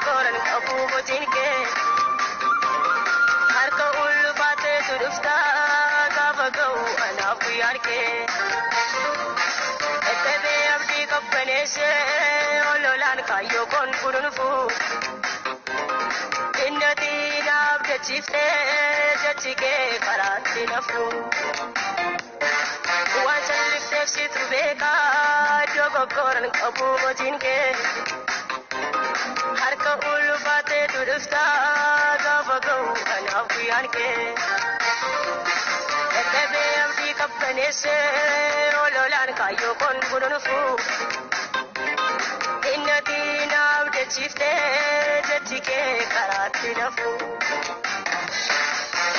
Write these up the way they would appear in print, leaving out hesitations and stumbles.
koran qabu botinke harka ulfaate tudufta gafagau anafu yarke etebe abdi kabbanese ololan kayo kon furunfu innati nabde chifte jachike karati nafu wancha lifte trubeka jogo koran qabu botinke harka ulfaate tudufta gafagau anafu yarke etebe abdi kabbanese ololan kayo kon furunfu innati nabde chifte jachike karati nafu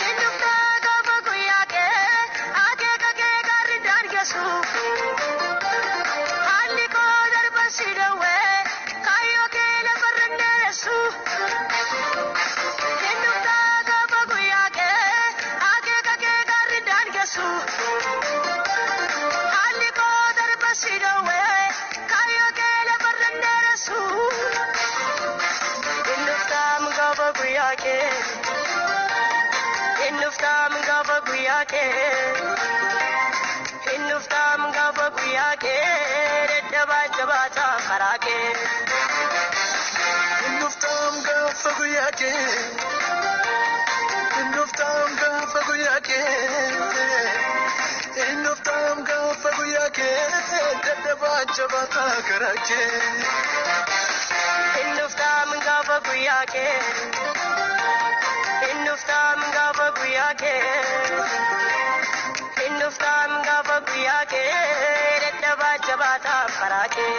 innufta gafagu yake age kage gardan gesu halli ko darbasidawe kayo ke la farnesu innufta gafagu yake age kage gardan gesu halli ko darbasidawe kayo ke la farnesu innufta gafagu yake innuftam gafagu yake innuftam gafagu yake redaba jabata kharake innuftam gafagu yake innuftam gafagu yake innuftam gafagu yake redaba jabata kharake innuftam gafagu yake innuftam gafagu yake innuftam gafagu yake redaba jabata kharake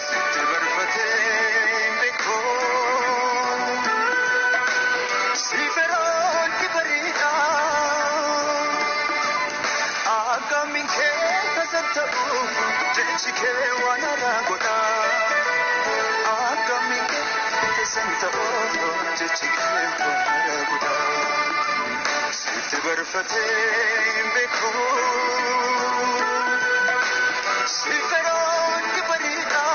Sitte barfate ta'oo jechi kee guddaa sitti barfatee beeku si feroonni bariidhaa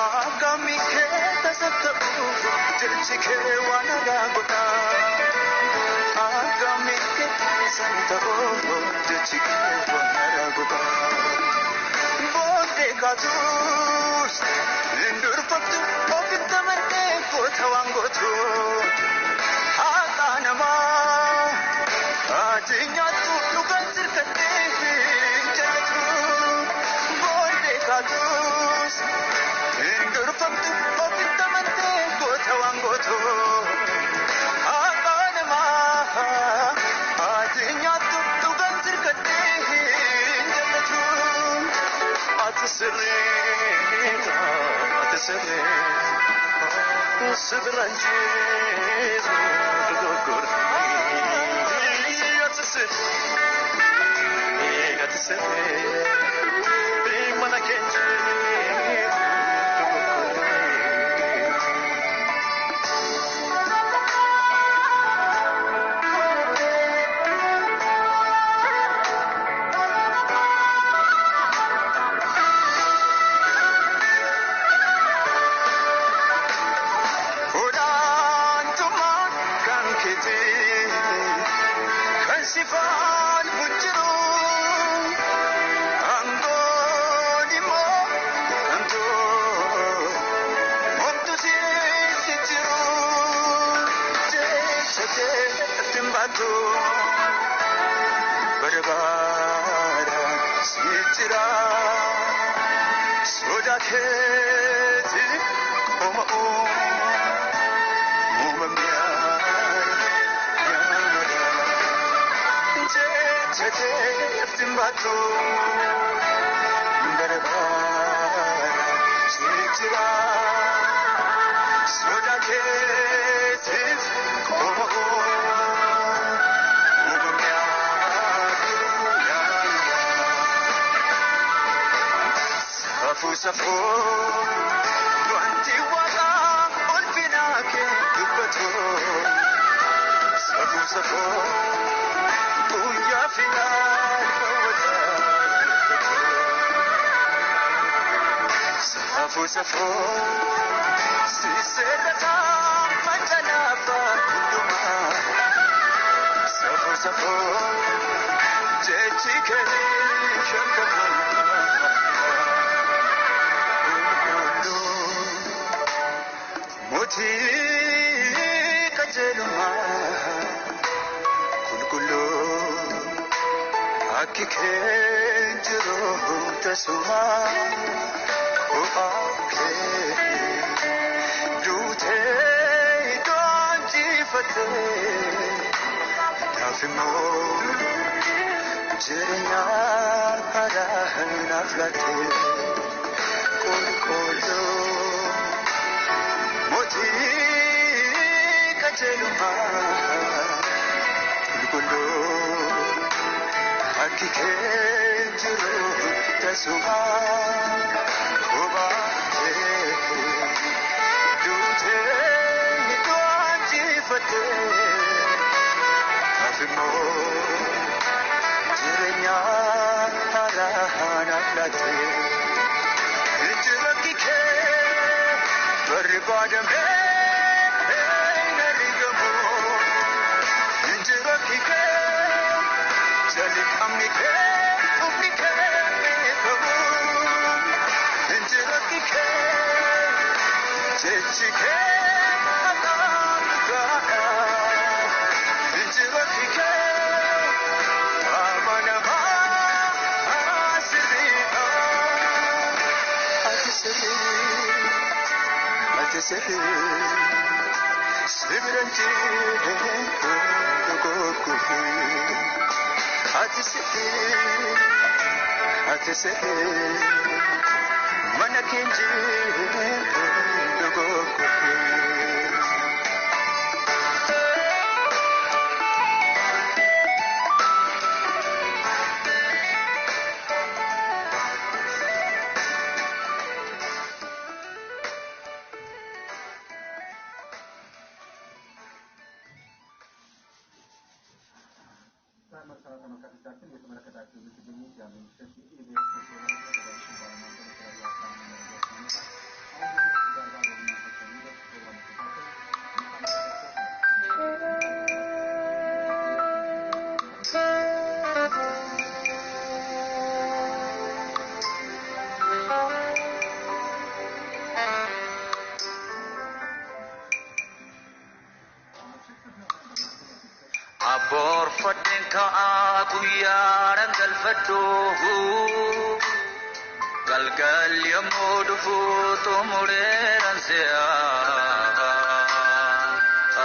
akkami kee tasa ta'uu jechi kee waan aadaa godhaa akkami kee tasa ta'uu jechi kee waan aadaa godhaa. Katus indur faktu ofit tamarte kota wangotu hata nama ajinya tu lukan sirkate jatu borde katus indur faktu ofit tamarte kota wangotu hata nama ajinya tu lukan sirkate Atisere, Sidranjis, Atisere, Primana Kenji. Safo, wanti wala olfina ke dubbato. Safo, unya fina kawata. Safo, si serata manjana pa kunduma. Safo, jechi ke shankama. Moti kajeluma kulkulo akike jiro tasuma o ake dute donji fate tafimo jirnya para naflate kulkulo Moti kajeluma kulkulo akike jiro tasuma oba dute doanji fate afimo jirenya arahana plate injilakike Baribadame, Nerigamo, Injirakike, Jalikamike, Upike, Mekamu, Injirakike, Jechike, Akamika, Injirakike, Amanama, Asirika, Asiri. Atisere, Sibranji, Goku. Atisere, Manakinji, Goku. Abor fadin ka akuyaran galfadhu galgal yamudu futu mureran siya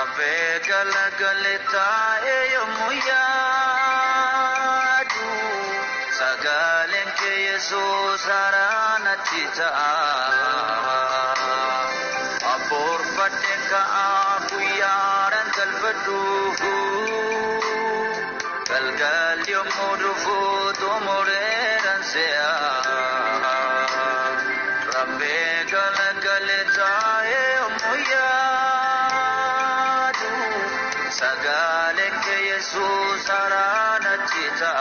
abe galgalita yamuyadu sagalen ke yesus aranatita abor fadin ka akuyaran galfadhu galgal yamudu futu mureran siya rabbe galgalita yamuyadu sagalen ke yesus aranatita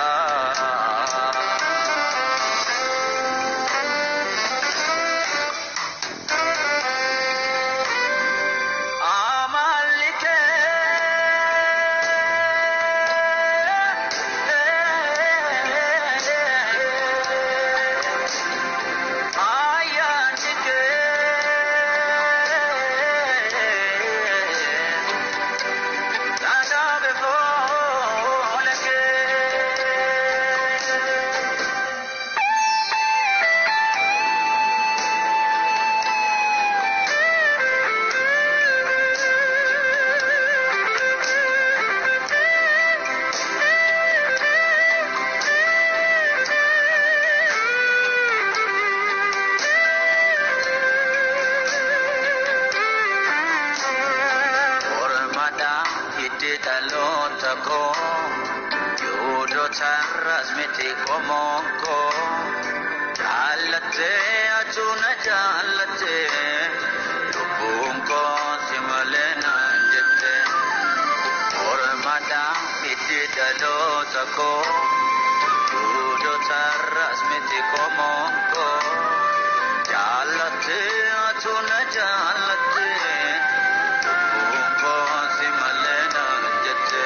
Rasmiti komonko jalate ajuna jalate lubunko simalena jete ormada ididalo tako judo rasmiti komonko jalate ajuna jalate lubunko simalena jete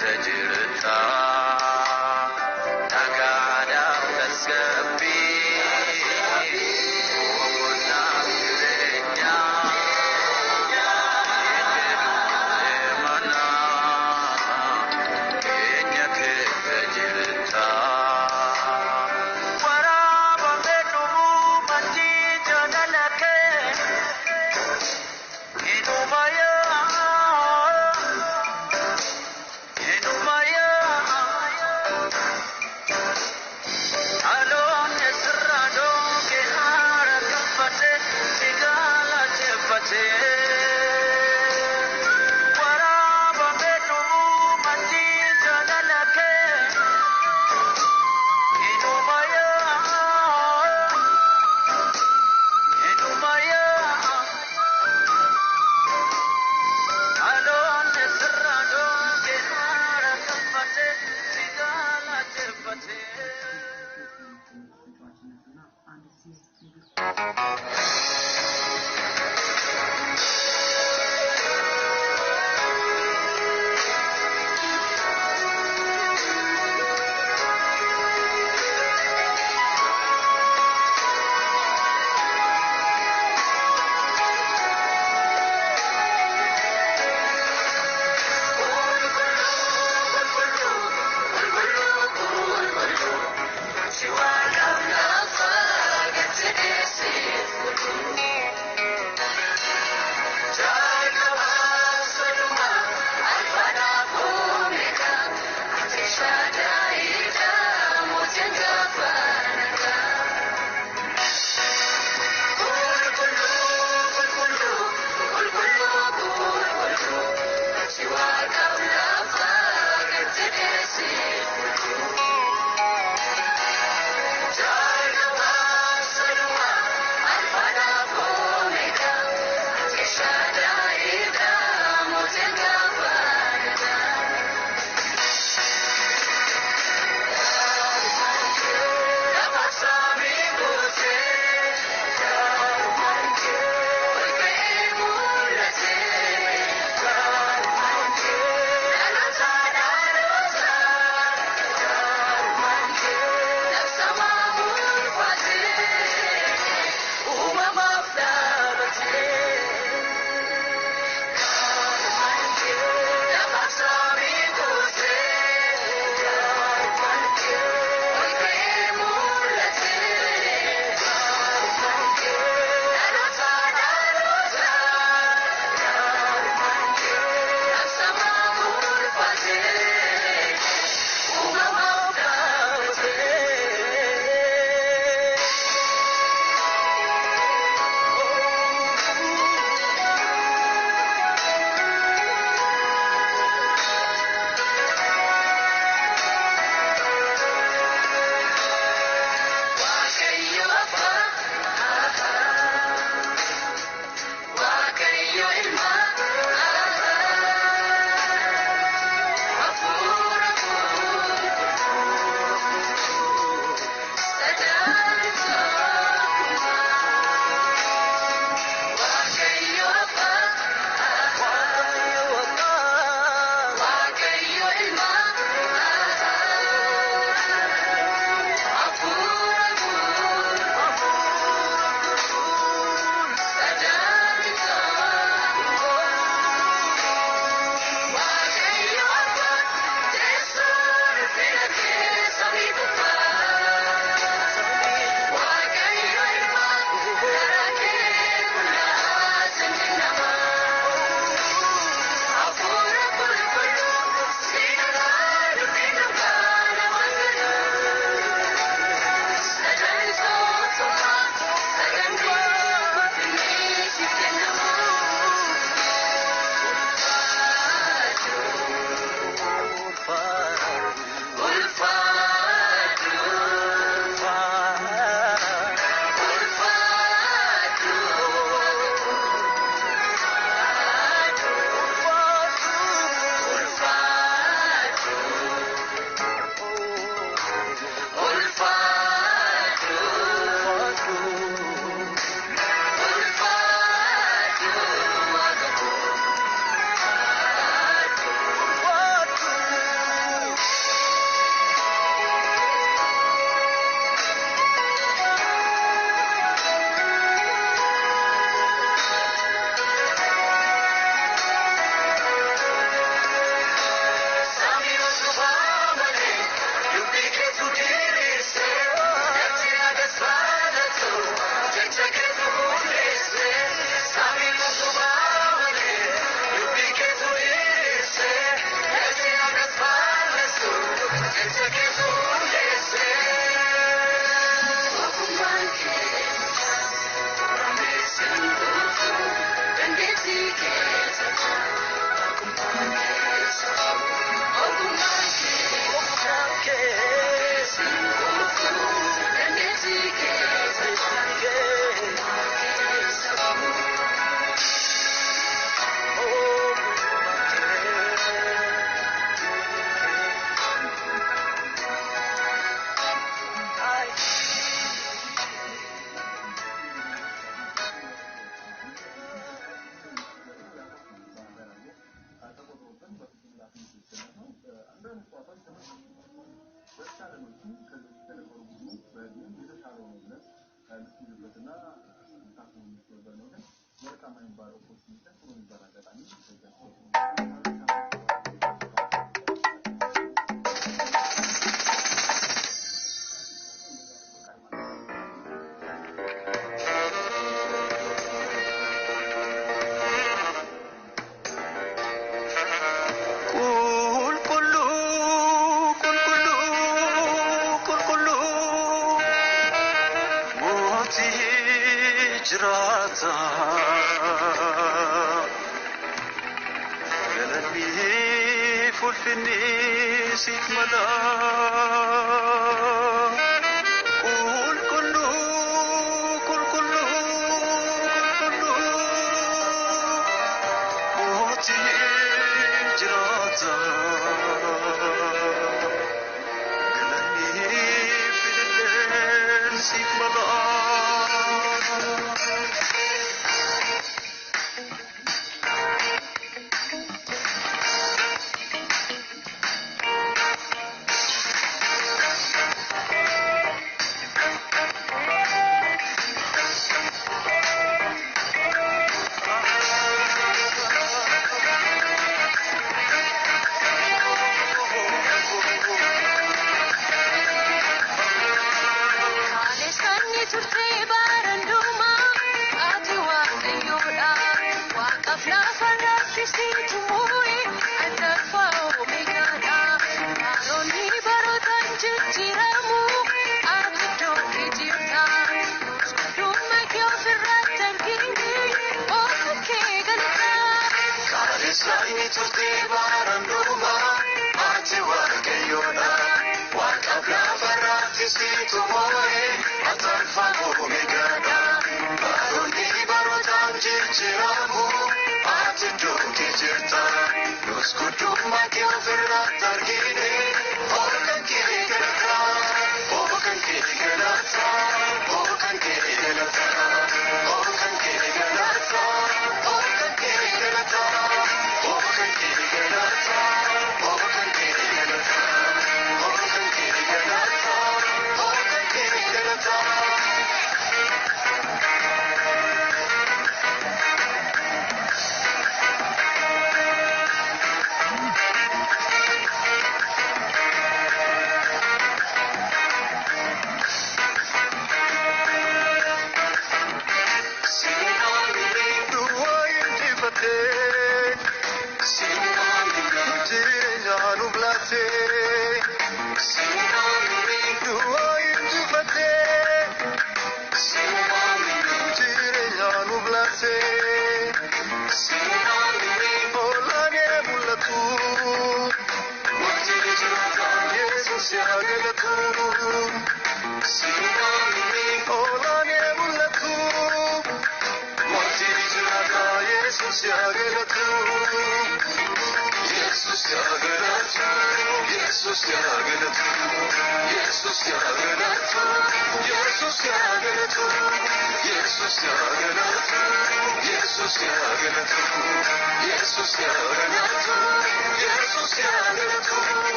fajirta Nagada ulasgabi Wabona kirenya Yendedu emana Kenya ke fajirta Waraba beduru manji janalake Inumaya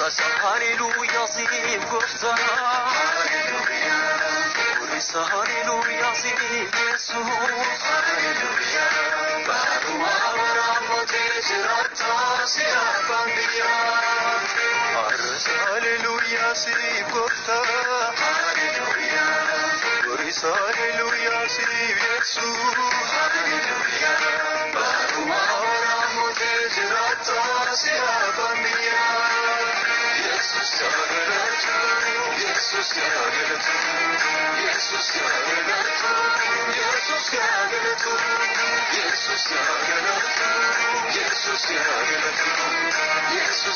هاليلويا صيب قفتا هاليلويا ورس هاليلويا صيب يسوس هاليلويا باروا ورامو تجرتا سيابان بيا ورس هاليلويا صيب قفتا هاليلويا ورس هاليلويا صيب يسوس هاليلويا باروا ورامو تجرتا سيابان بيا Jesus Jesus Jesus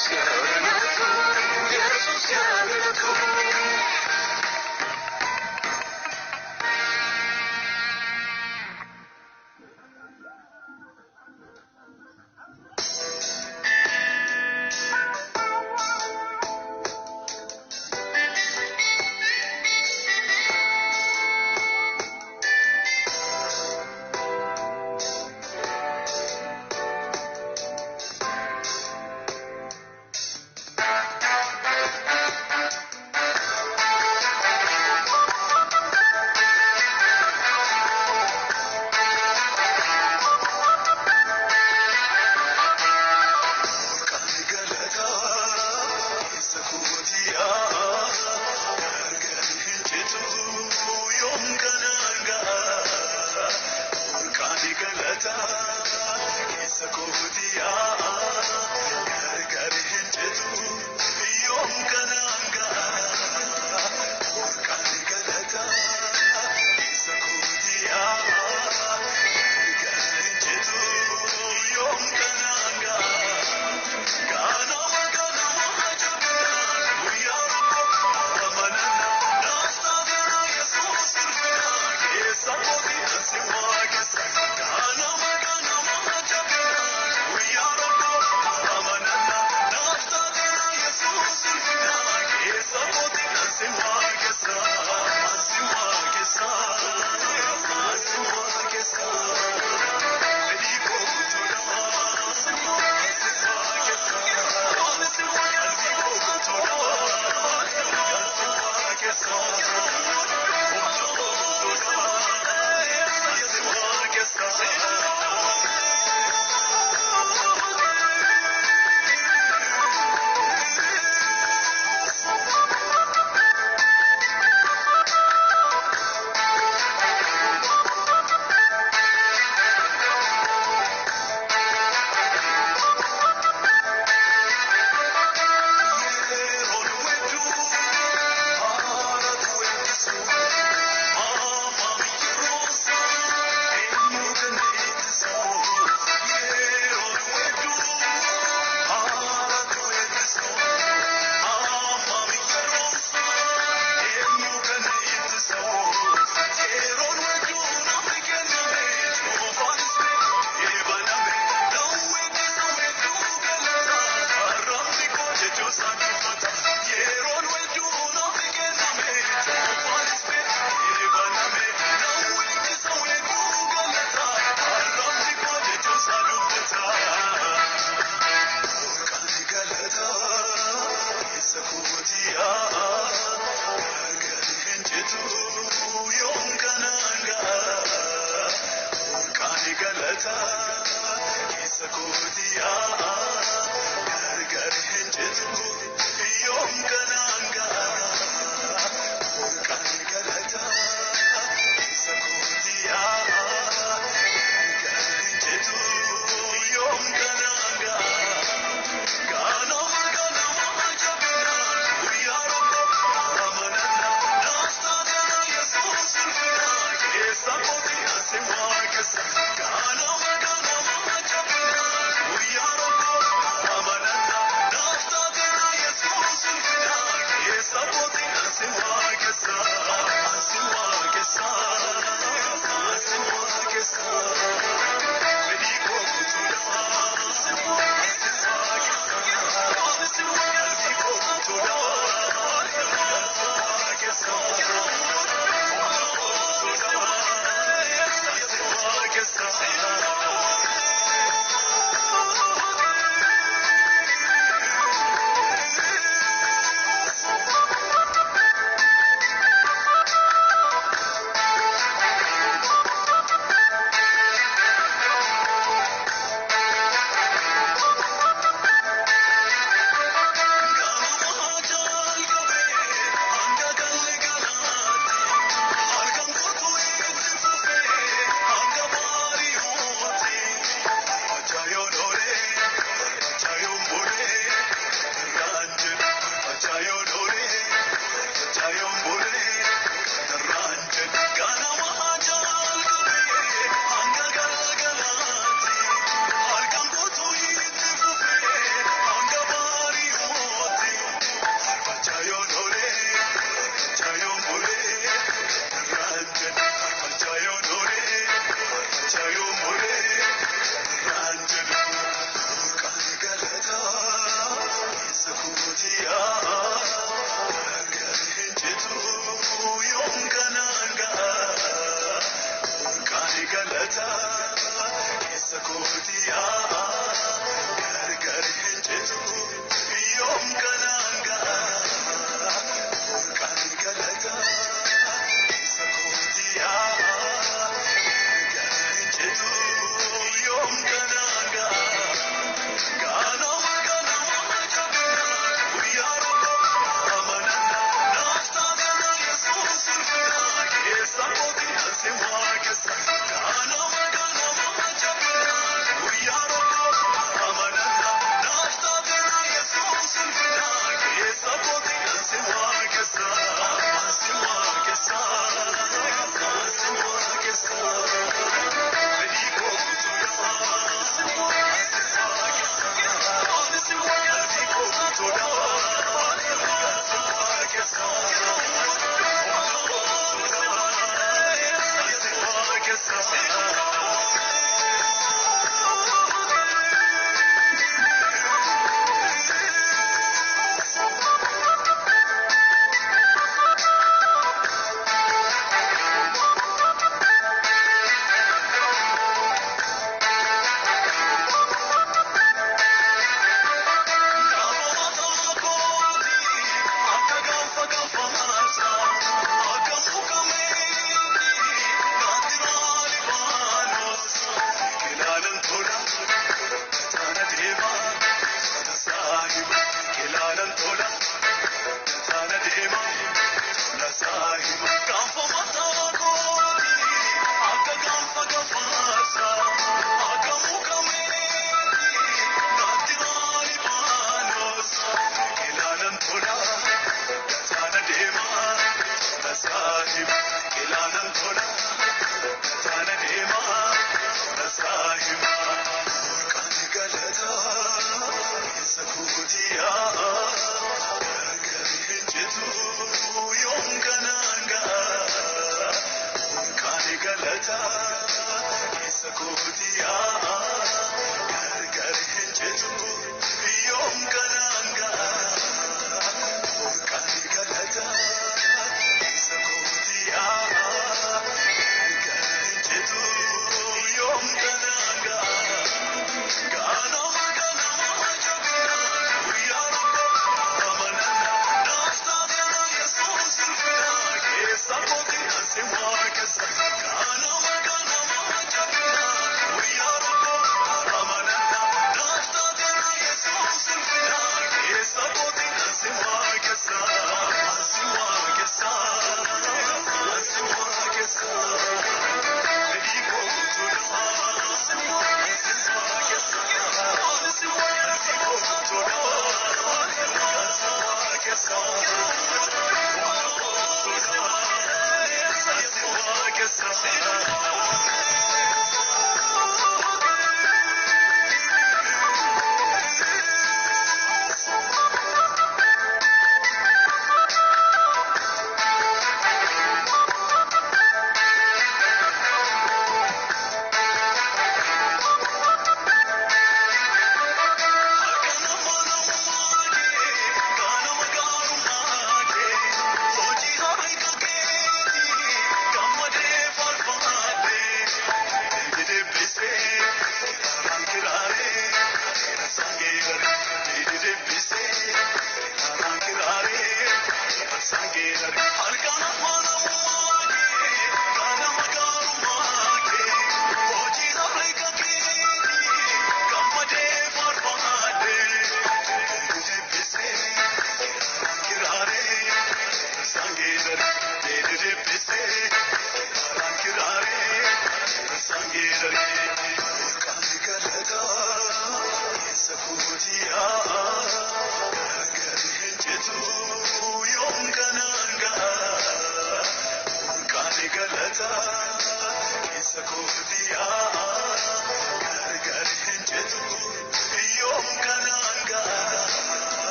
It's a good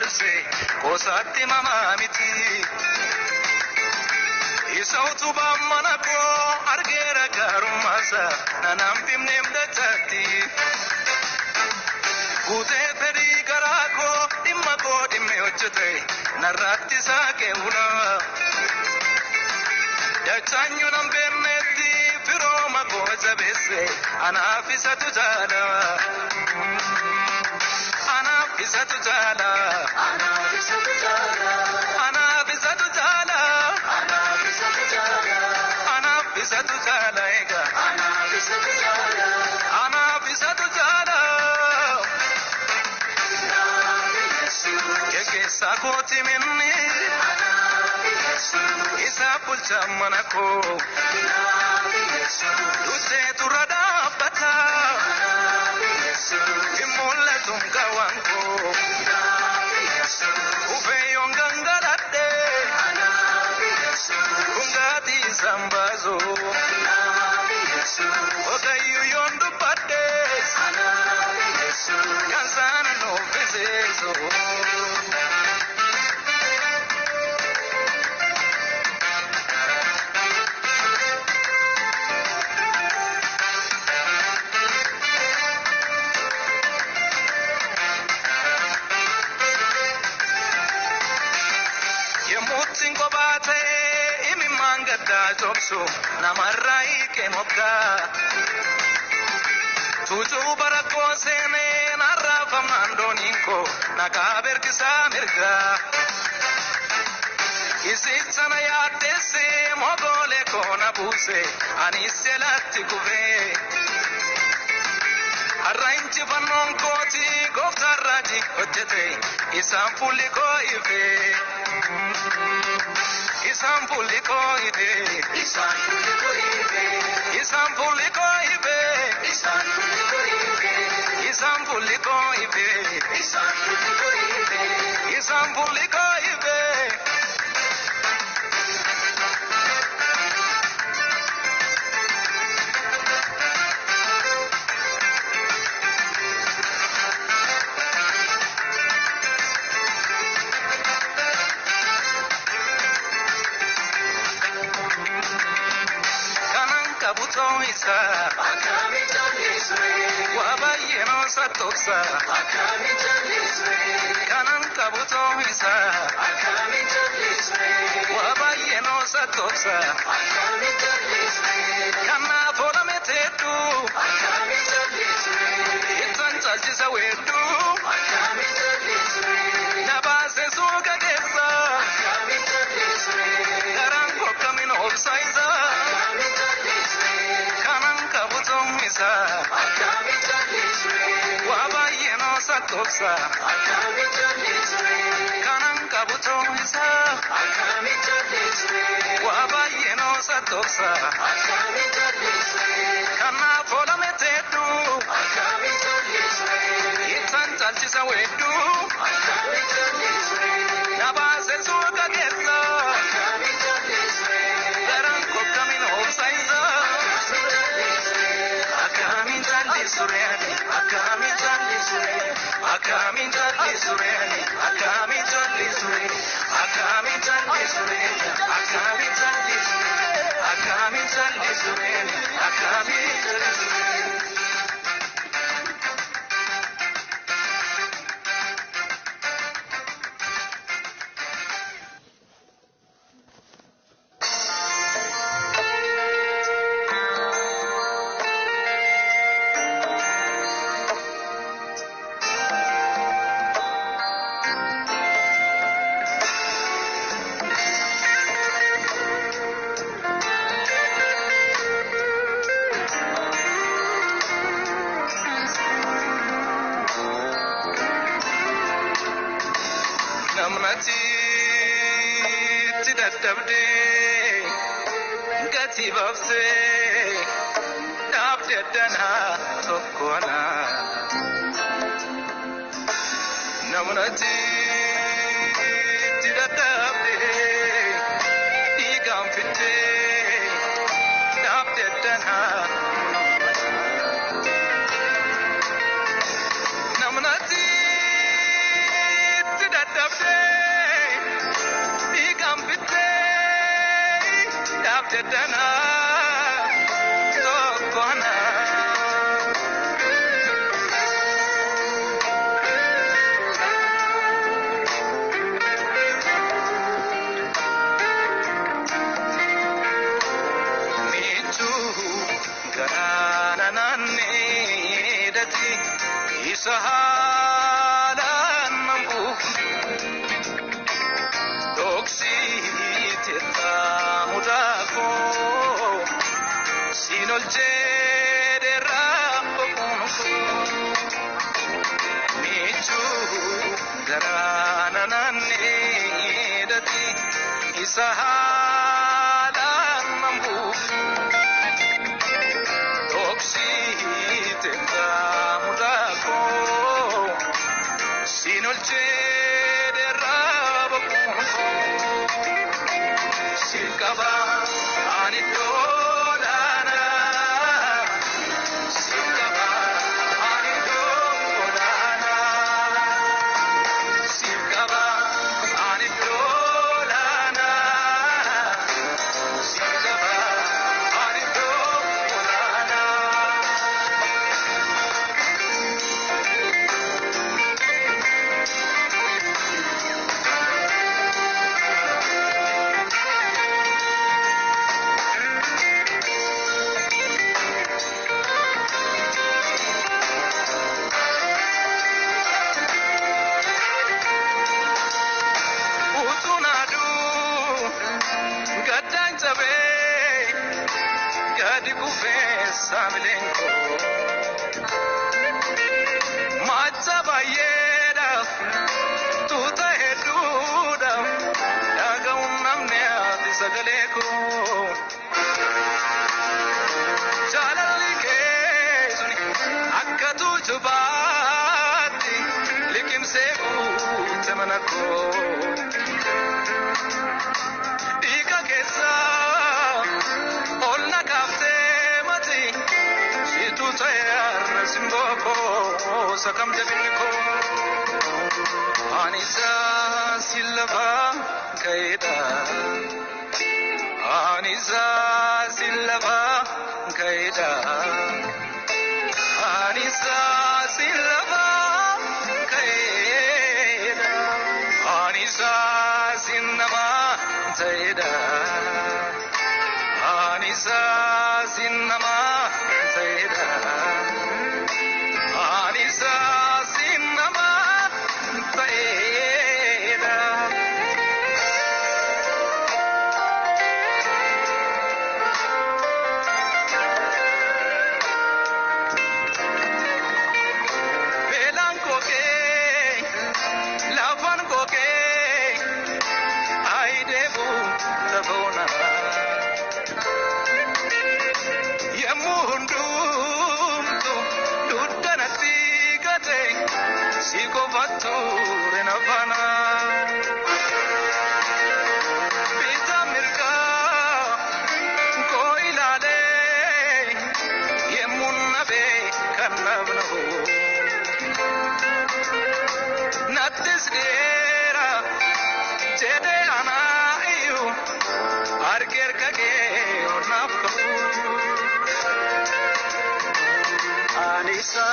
durse qosaatti mamamiti isautu bammanako argeera garummasa nanam bimnem dachatti gute feri garako dimmako dimme hojjete narratti saaqeuna dachanyu nambemnetti firoma goza besse anafisa tujala anafisa tujala anafisa tujala anafisa tujala anafisa tujala anafisa tujala ega anafisa tujala anafisa tujala Yesu sakoti minni Isa pulcha manako Duse turada bata Imulla tunga wanko Ufe yonganga latte Kungati sambazo Okayu yondu pate Kansana no vizezo Jobso namarai kemoka tuju barako sene narra mandoninko nakaber kisamirga isitsana yatese mogole kona buse aniselati kuve arrange banon koti goftaraji hojjete isam puliko ife Isam puliko ibe, isam puliko ibe, isam puliko ibe, isam puliko ibe, isam puliko ibe, isam puliko ibe, isam puliko ibe. Isa akami jaliswe wabayeno satoksa akami jaliswe kanan kabuto isa akami jaliswe wabayeno satoksa akami jaliswe kana fola metetu akami jaliswe itanza jisa wetu akami jaliswe nabase suka kesa akami jaliswe karango kamino obsaiza akami jaliswe Isa akami jaliswe wabayeno satoksa akami jaliswe kanan kabuto isa akami jaliswe wabayeno satoksa akami jaliswe kana fola metetu akami jaliswe itanza chisa wetu akami jaliswe nabase suka kesa akami jaliswe daranko kamino obsaiza Akamin jali surani, akamin jali surani, akamin jali surani, akamin jali surani, akamin jali surani, akamin jali surani, akamin jali surani, akamin jali surani. dati isa haalaan mambuuf dhoksite taamudaako sinol jedhe rabboonko michuu garaana naannee dati isa haalaan mambuuf dhoksite taamudaako sinol jedhe rabboonko silkaba ani dolana silkaba ani dolana silkaba ani dolana silkaba ani dolana utunadu gadan jabe gadi kufe samilenko macha bayeda tuta heduda daga unnamne adi sagaleko jalalike suni akka tujubati likim seku temanako Ika kesa olna kafte mati situ tayar simboko sakam jabinko anisa silva kaida anisa silva kaida anisa silva kaida anisa sinama Zaida Anisa Sinama Zaida Anisa Sinama Zaida Belan koke Lavan koke Aidebu Labona Yamuhundumtu Ludanati Gate Siko Vatu Renavana Pita Mirka Koilale Yamunabe Kanavnaho Natis Dera Jede Anaiyu Arger Kage Ornafko Anisa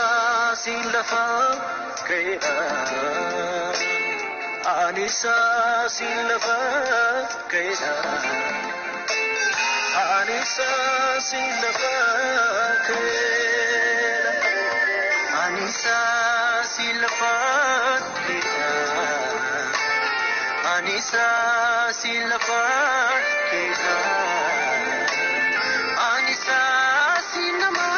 Silafa Kaida Anisa Silafa Kaida Anisa Silafa Kaida Anisa Silafa Kaida Anisa Silafa Kaida Anisa Sinama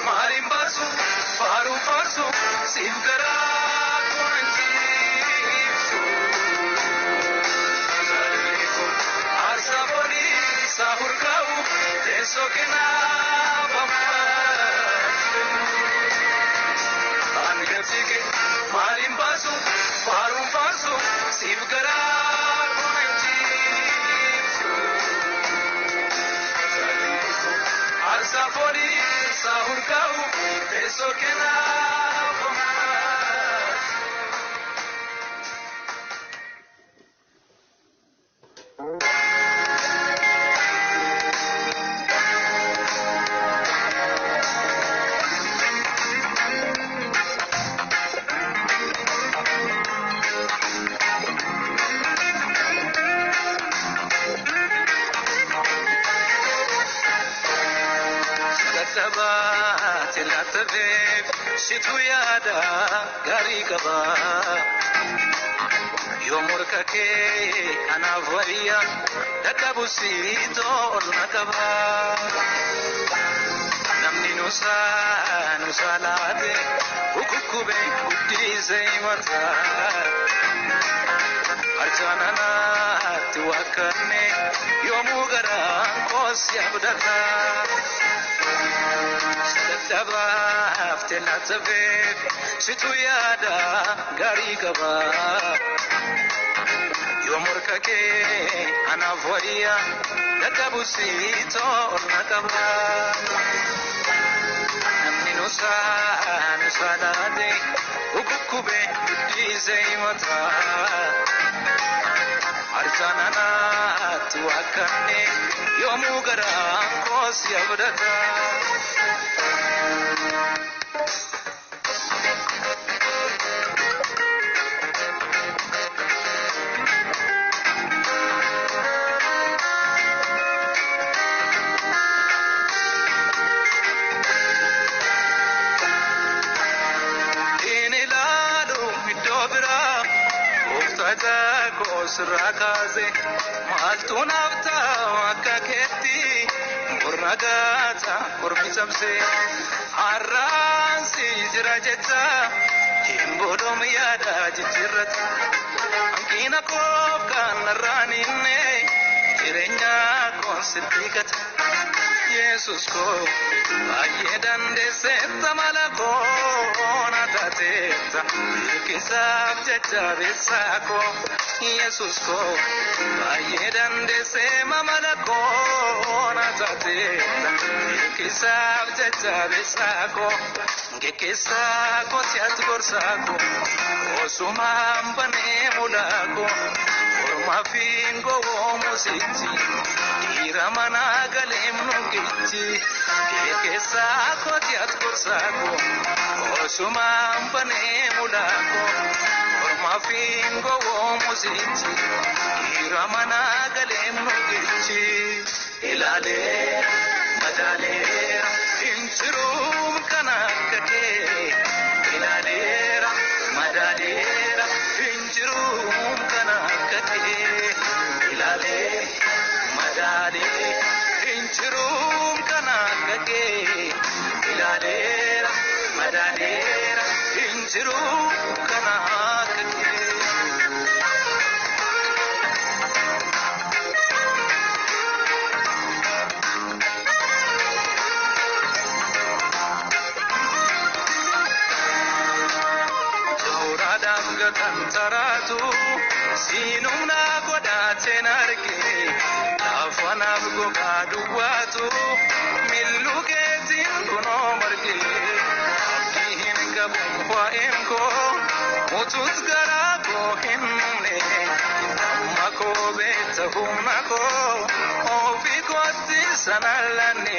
Marimbasu, Faru Farsu, Sivgara Kwanjitsu Zaliku, Asabori, Sahurkau, Tesokena Bamasu Angatsike, Marimbasu, Faru Farsu, Sivgara Kwanjitsu Zaliku, Asabori, Sahurkau, Tesokena Bamasu تلاتفيف شتو يادا غريقبا يوم ورككي أنا فوريا دكابو سيتو النكبا نمني نوسا لاتي وكوكوبي ودي زي متا أرجانا توكلني يوم غرا قوس يبدتا ستدبا فتنا تفيف شتو يادا غريقبا يوم ورككي أنا فوريا دكابو سيتو النكبا نمني نوسا لاتي وكوكوبي ودي زي متا أرجانا توكلني يوم غرا قوس يبدتا Rakaze maltu nafta makaketi murnagata kurmisabse arransi jirajeta kimbodom yada jirat ankina kof kan ranine jirenya konsidikat Jesus ko ayedan de setta malako natateta kisab jachabesako Jesus ko ayedan de sema malako natateta kisab jachabesako ngekesako siat gorsako osumam bane mulako forma fingo musiti iramana galem nukichi ngekesako siat gorsako osumam bane mulako forma fingo musiti iramana galem nukichi ilale madale inchirum kanakake ilalera madalera inchirum kanakake ilale madale inchirum kanakake ilalera madalera inchirum kanakake Tantaratu sinumna godate narge afana gogadu watu milluke tinduno marge abdihin kabum wa emko mutut garago hinne mako betahumako ofiko tisanalane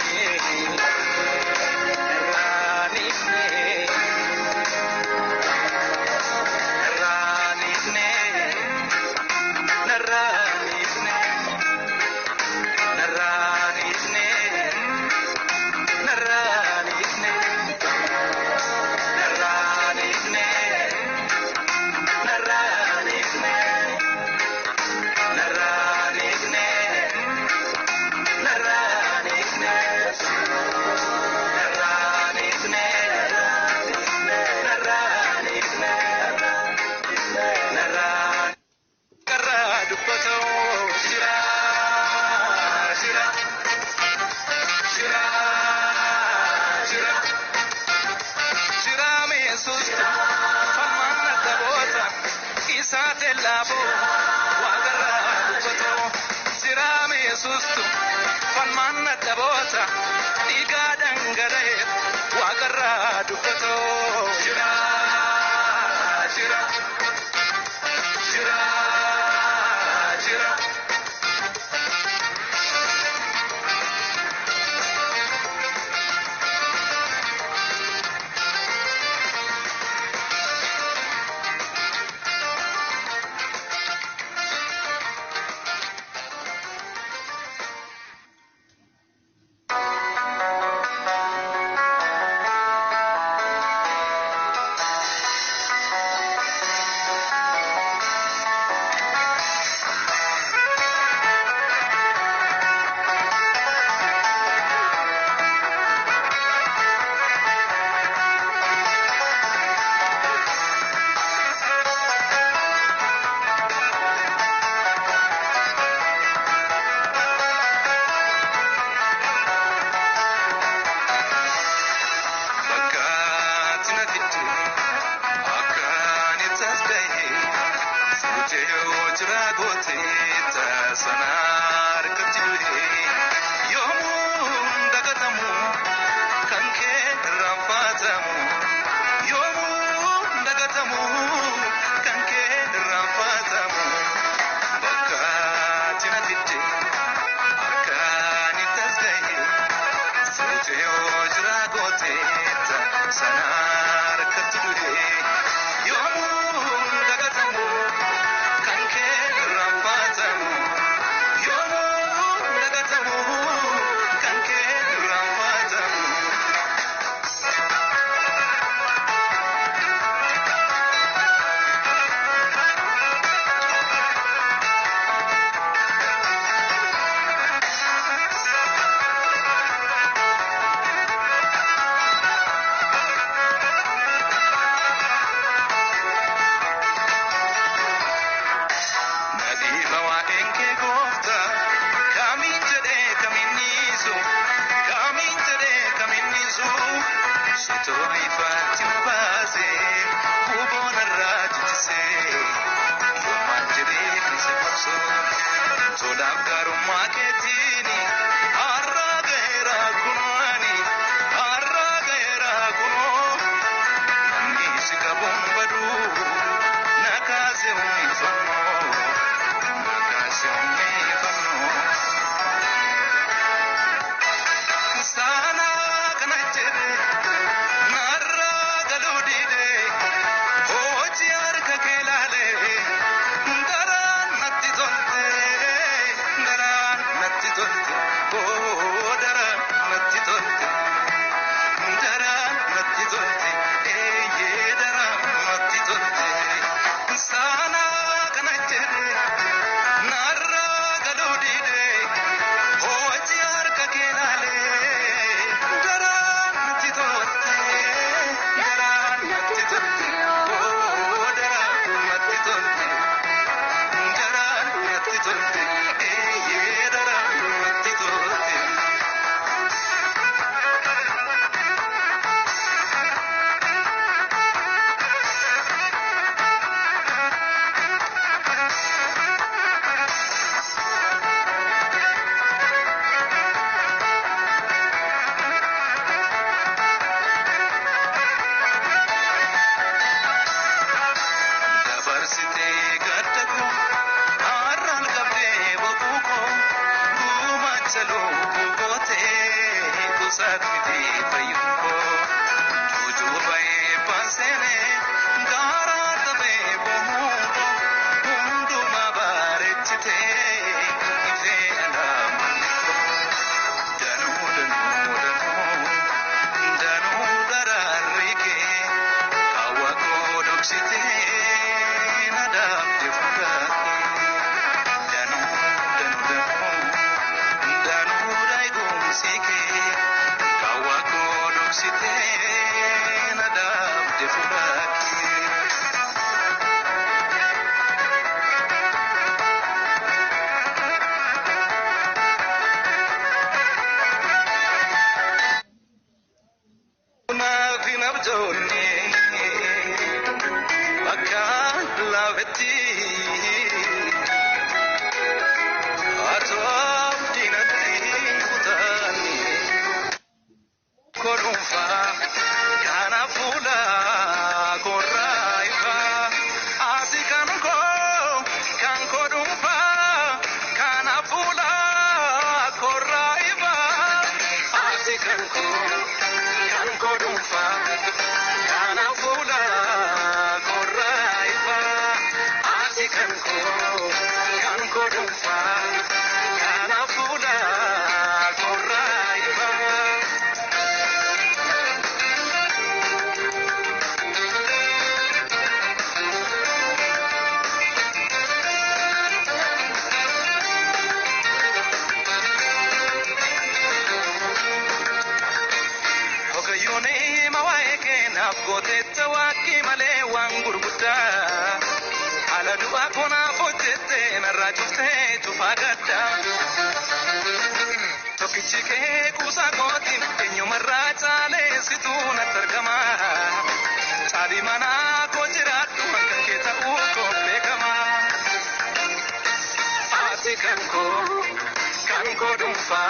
kodumfa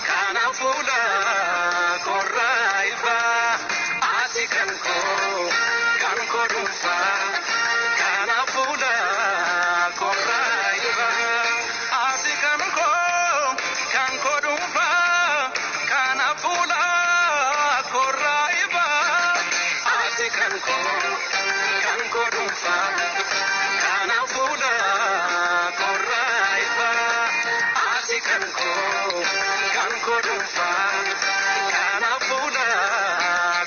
kana fula koraiva ati kan kodumfa kana fula koraiva ati kan kodumfa kana fula koraiva ati kan kodumfa kana fula koraiva ati kan kodumfa kana fula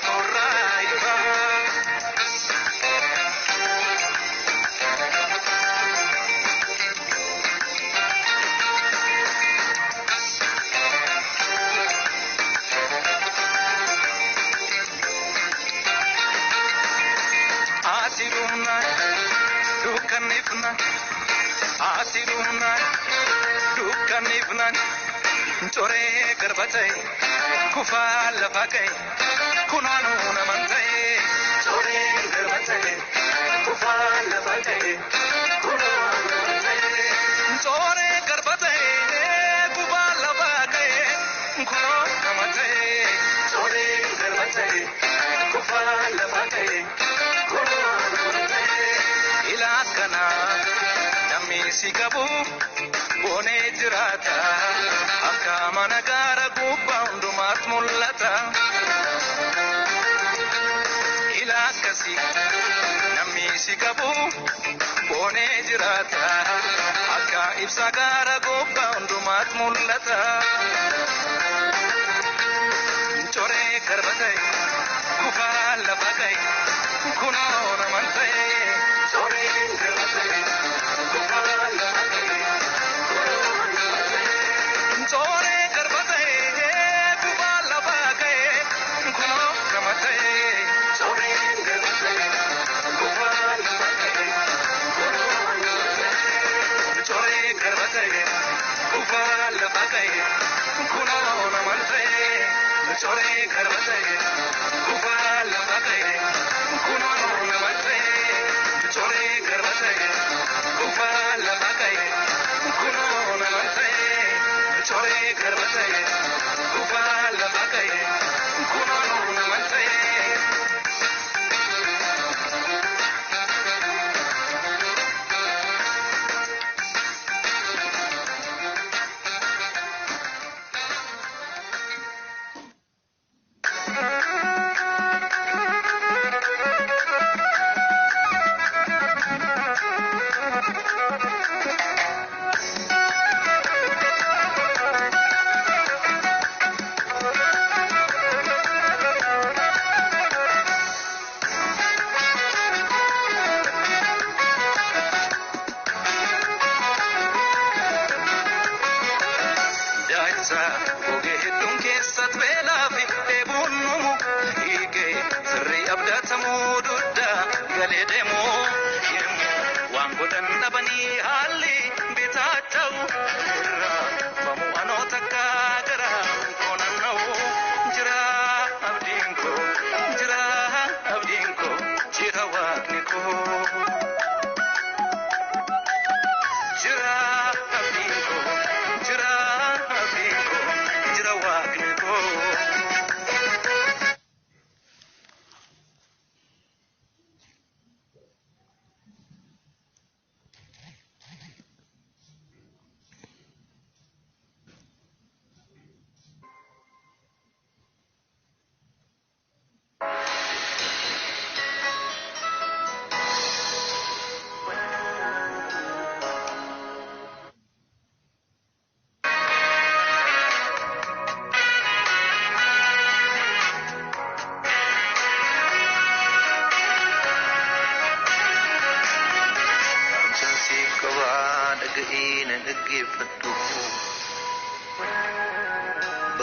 koraiva Dukanifna Chore karbatai Kufal lafakai Kunanu namantai Chore karbatai Kufal lafakai Kunanu namantai Chore karbatai Kufal lafakai Kunanu namantai Chore karbatai Kufal lafakai Kunanu namantai Ilakana Namisi kabu Bone jirata akka mana gara gubba hundumaat mul'ata ila akkasi namni si qabu bone jirata akka ibsa gara gubba hundumaat mul'ata chore karbatai kufaa lafa kai kunoo naman ta'e chore karbatai kufaa lafa kai Chore karbatai kufal lafakai kuno namatai chore karbatai kufal lafakai kuno namatai chore karbatai kufal lafakai kuno namatai chore karbatai kufal lafakai kuno namatai chore karbatai kufal lafakai kuno namatai Chore karbatai kufal lafakai kuno namatai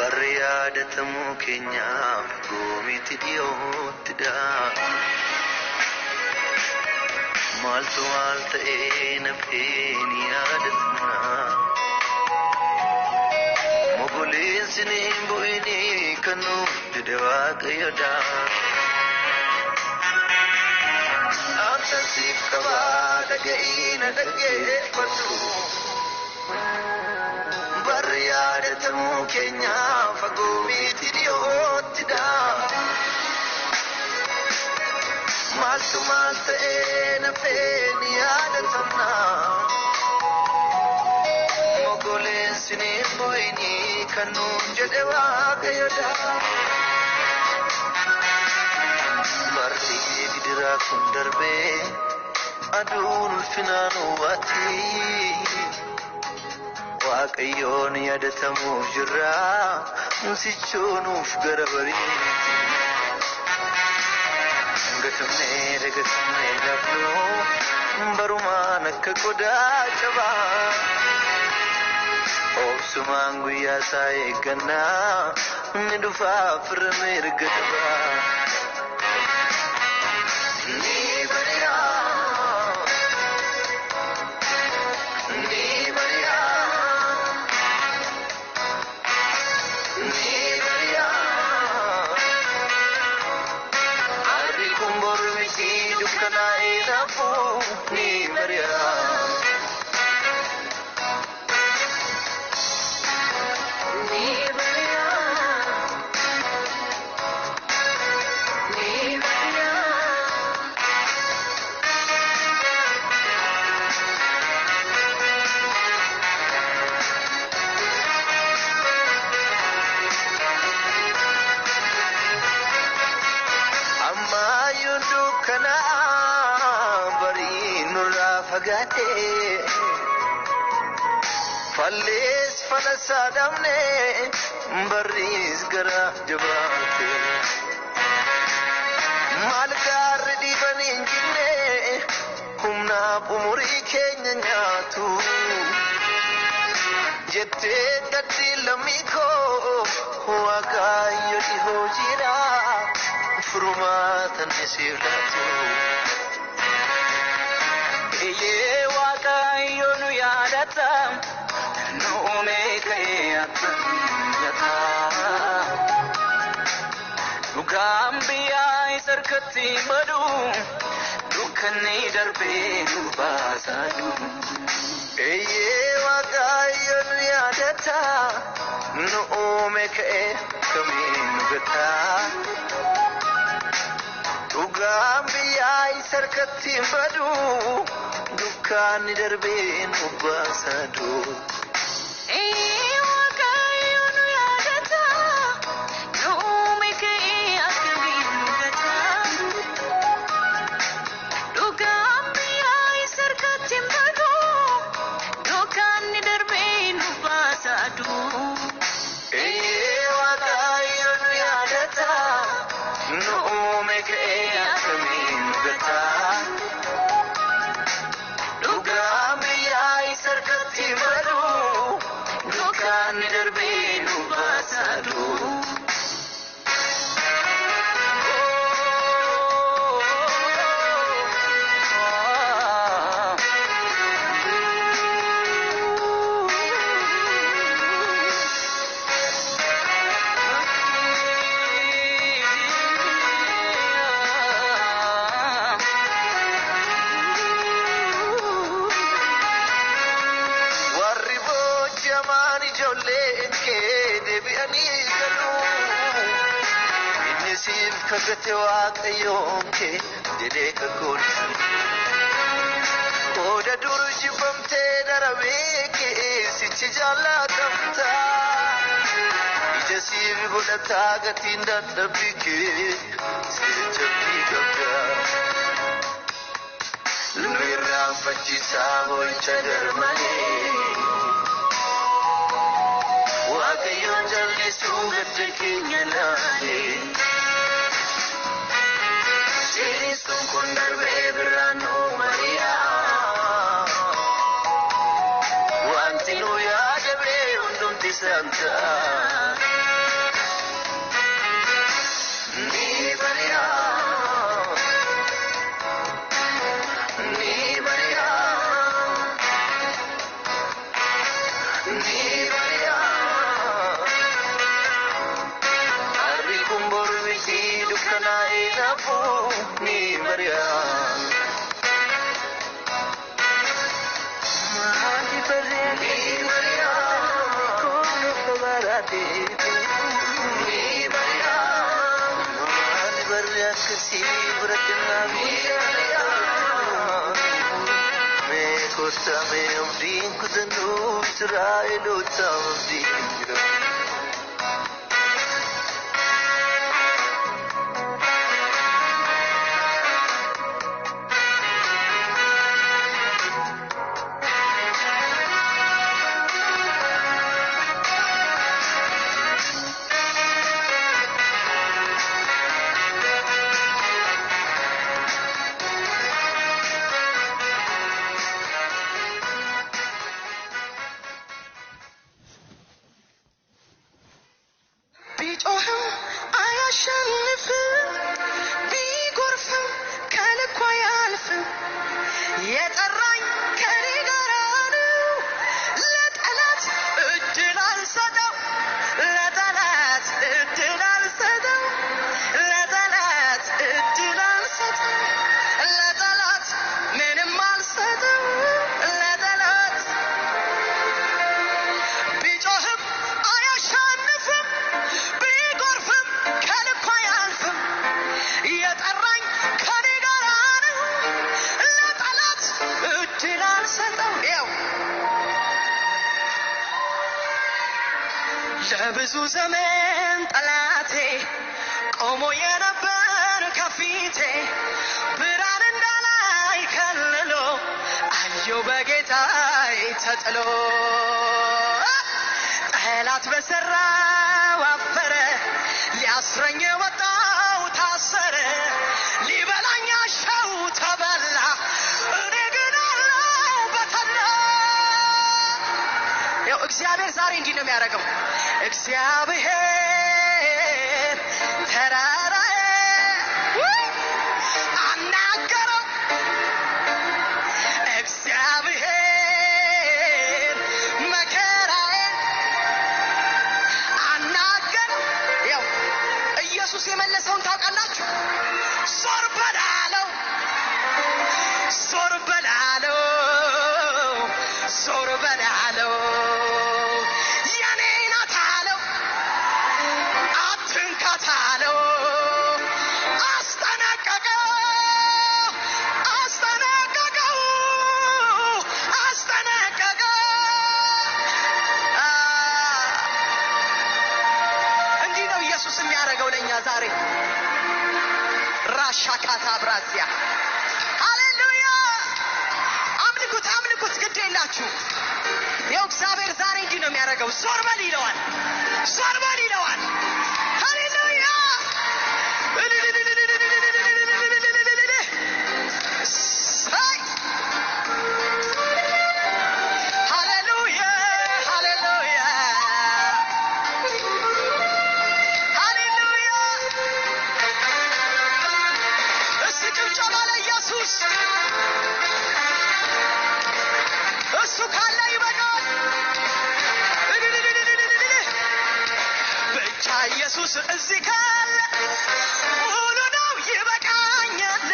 Barriadatamu Kenya gomiti diotida maltu alta ena penia datna mogulin sini boini kanu dewa kayada amsa sikwa daga ina dage patu barriya yaadatamu keenya fagoo miti dhiyoottidha. Maaltu maal ta'ee nafeen yaadatamna. Mogoleensi ni bo'ini kan nuun jedhe Waaqayyoodha. Barri gidiraa kun darbee aduun ulfinaan uwwaati. Waaqayyoon yaadatamuuf jirra musichoonuuf gara bariiti. Gatamnee lafnoo barumaan akka qodaa cabaa. Obsumaan guyyaa isaa eeggannaa ni dhufaa firra mirga dabaa. Ni bari'aa, ni bari'aa, ni bari'aa. Arbi kun boru miti dukkanaa'ee naafuu ni bari'aa. Fallees falasaa dhabnee barriis gara jabaate. Maal gaarri dhiibanii hin jinne humnaaf umurii keenya nyaatu. Jettee gaddi lammii koo Waaqayyo dhihoo jira furmaatan isiif laatu. Eeyyee Waaqayyo nu yaadata nu uumee ka'ee akka dhugaan biyyaa isa harkatti badu dukkanni darbee nu baasadu. Eeyyee Waaqayyo nu yaadata nu uumee ka'ee kamiin nu gata. Dhugaan biyyaa isa harkatti badu dukkanni darbee nu baasadu. Kagate Waaqayyoon kee jedhee kakoolchu. Kooda dur jibbamtee darabee keessichi jaallatamta. Ija siif godhataa gatiin dadhabbii kee sirjabbii qabda. Nu irraanfachiisaa boo'icha darmalee. Waaqayyoon jallisuu gadda keenya laalee. Sun kun darbee biraan nu mari'aa. Wanti nu yaadamee hundumti saamtaa. Ni bari'aa, ni bari'aa, ni bari'aa. Arbi kun boru miti dukkanaa'ee naafuu. Ni bari'aa. Ni bari'aa. akkasii biratti mee kottaa mee abdiin kutannuuf Israa'elootaaf abdiin jira. ለብዙ ዘመን ጠላቴ ቆሞ የነበር ከፊቴ ብርሃን እንዳላይ ከልሎ አየው በጌታዬ ተጥሎ ጠላት በሰራው አፈረ ሊያስረኝ ወጣው ታሰረ ሊበላኝ አሻው ተበላ እኔ ግን አለው በተላ ያው እግዚአብሔር ዛሬ እንዲህ ነው የሚያደርገው እግዚአብሔር ተራራዬ አናገረው እግዚአብሔር መከራዬ አናገረው ያው ኢየሱስ የመለሰውን ታውቃላችሁ ዞር በላለው ዞር በላለው ዞር በላለው ዛሬ ራሻካታ ብራዚያ ሃሌሉያ አምልኩት አምልኩት ግድ የላችሁ ያው እግዚአብሔር ዛሬ እንዲህ ነው የሚያደርገው ዞር በል ይለዋል ዞር በል ይለዋል ሃሌሉያ እሱ ካለ ይበቃል ብቻ ኢየሱስ እዚህ ካለ ሙሉ ነው ይበቃኛል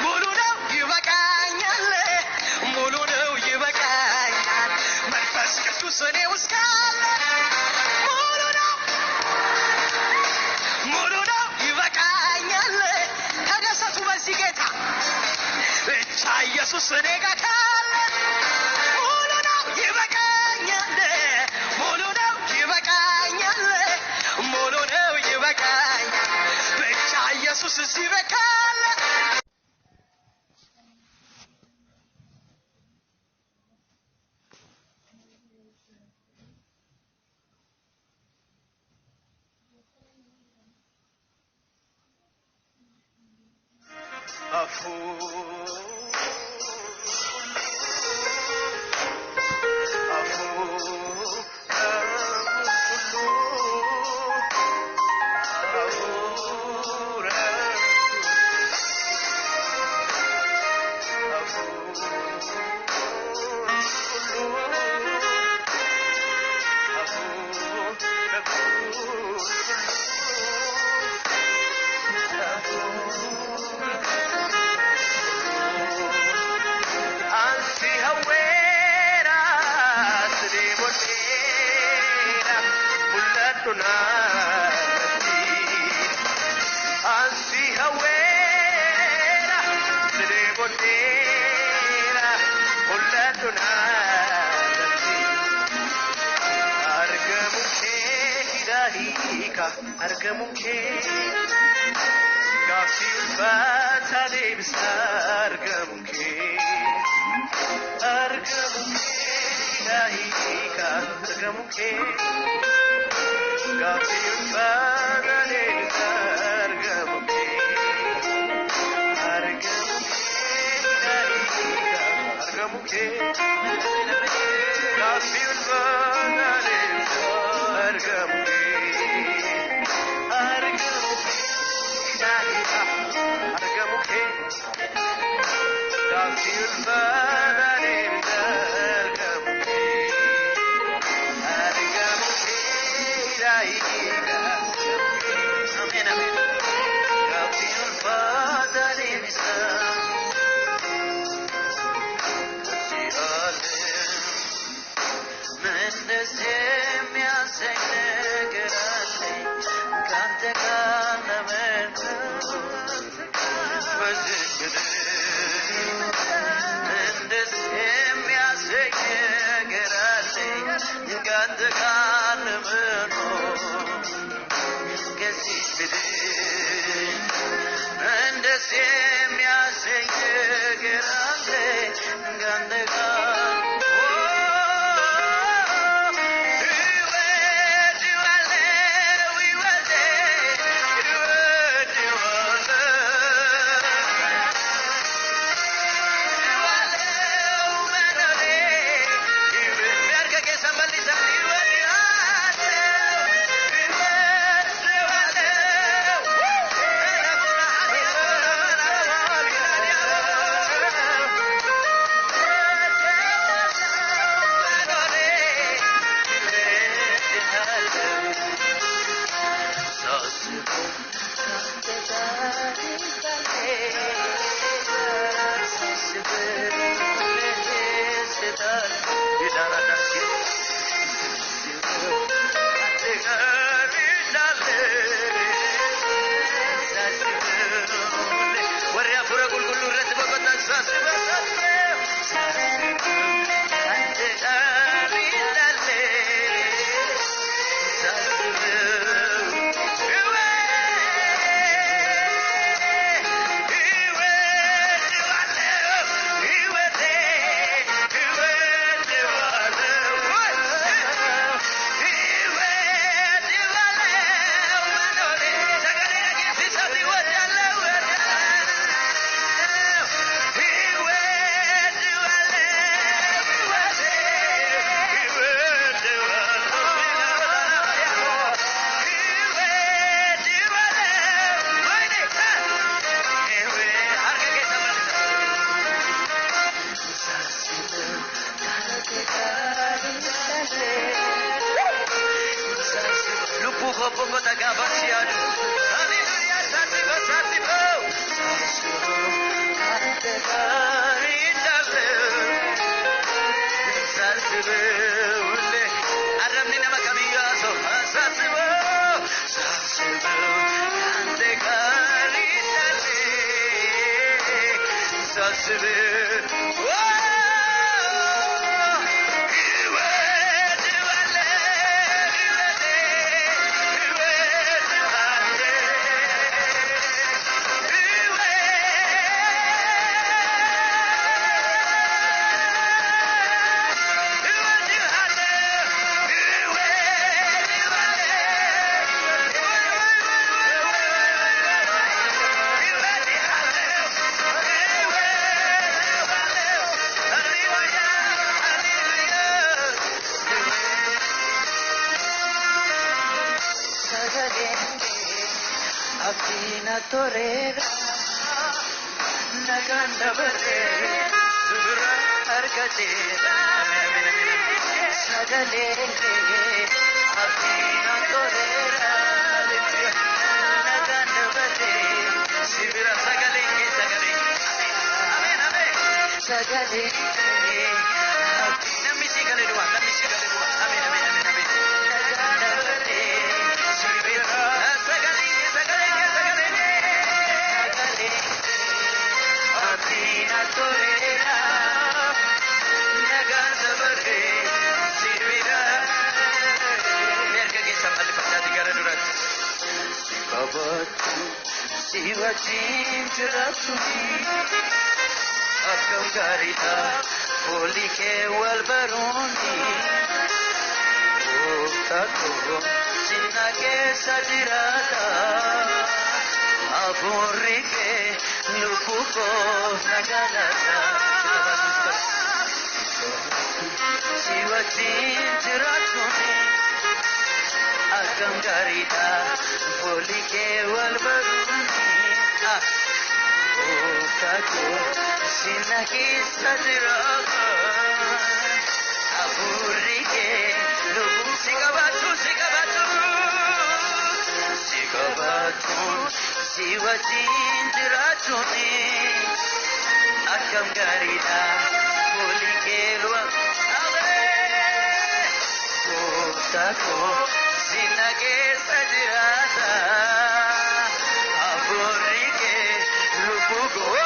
ሙሉ ነው ይበቃኛል ሙሉ ነው ይበቃኛል መንፈስ ቅዱስ እኔ ውስጥ ካለ ሙሉ ነው ይበቃኛል ተደሰቱ በዚህ ጌታ ብቻ ኢየሱስ እኔ ጋር ካለ ሙሉ ነው ይበቃኛል ሙሉ ነው ይበቃኛል ሙሉ ነው ይበቃኛል ብቻ ኢየሱስ እዚህ ካለ argamuke gafil fatale bisar argamuke ilaika argamuke gafil fatale bisar argamuke ilaika argamuke gafil fatale bisar argamuke torera nagandavate zubra arkate sagale abina torera nagandavate zubra sagale amen amen sagale abina misigale dua amen amen amen amen nagandavate zubra sagale Abina torera nagandavate zubra merga ke samal pakta digara durat wajjin jiraatuni akkam gaariidha foolii kee wal baruuni gooftaa koo sinna keessa jiraata hafuurri kee lubbuu koo nagalata si wajjin jiraatuni akkam gaariidha foolii kee wal baruuni gooftaa koo sinna keessa jiraata hafuurri kee lubbuu si qabatu si wajjin jiraatuni akkam gaariidha foolii kee gooftaa koo sinna keessa jiraata hafuurri kee lubbuu koo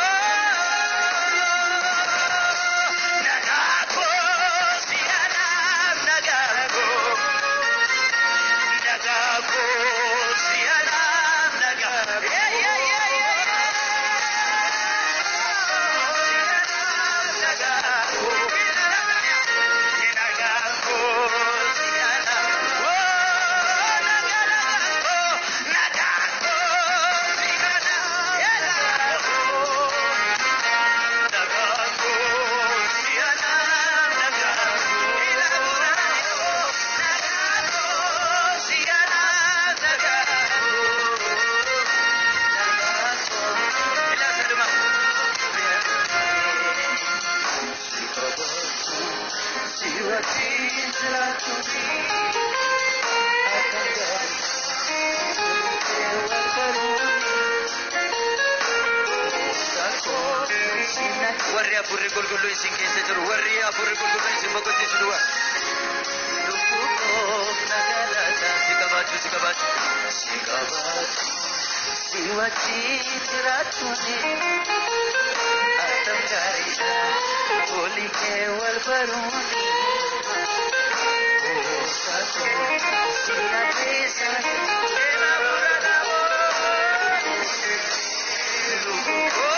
warri afurri qulqulluu isin keessa jiru warri afurri qulqulluu isin boqochiisu du'a lubbuu koo nagalata si qabaatu si wajjin jiraatuni akkam gaariidha foolii kee wal baruuni gooftaa koo sinna keessa lubbuu koo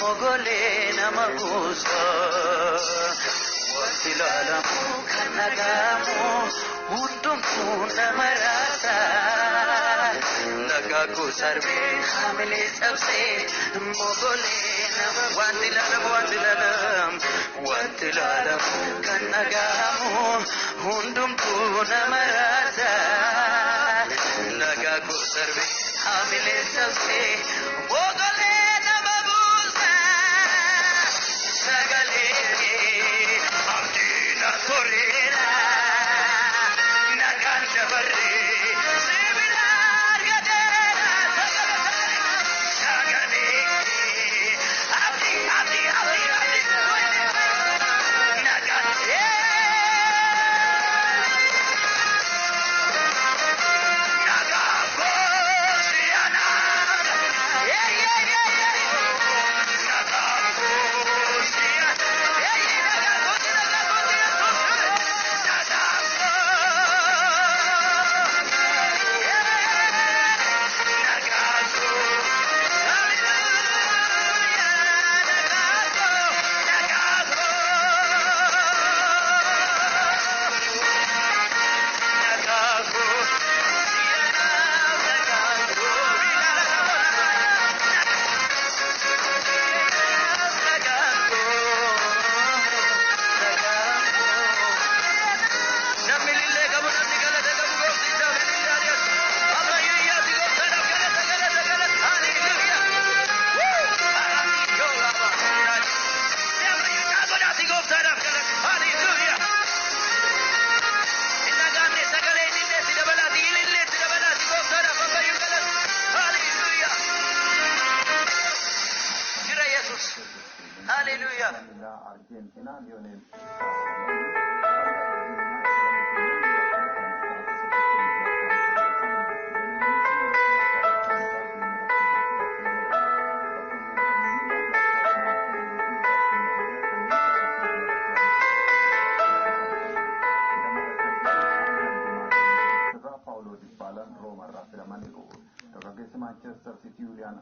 mogole namagusa wasilamu kanagamu hundumtu namarasa nagagu sarve hamile sabse mogole wasilamu kanagamu hundumtu namarasa nagagu sarve hamile sabse mogole namagusa sagale Manchester City Julian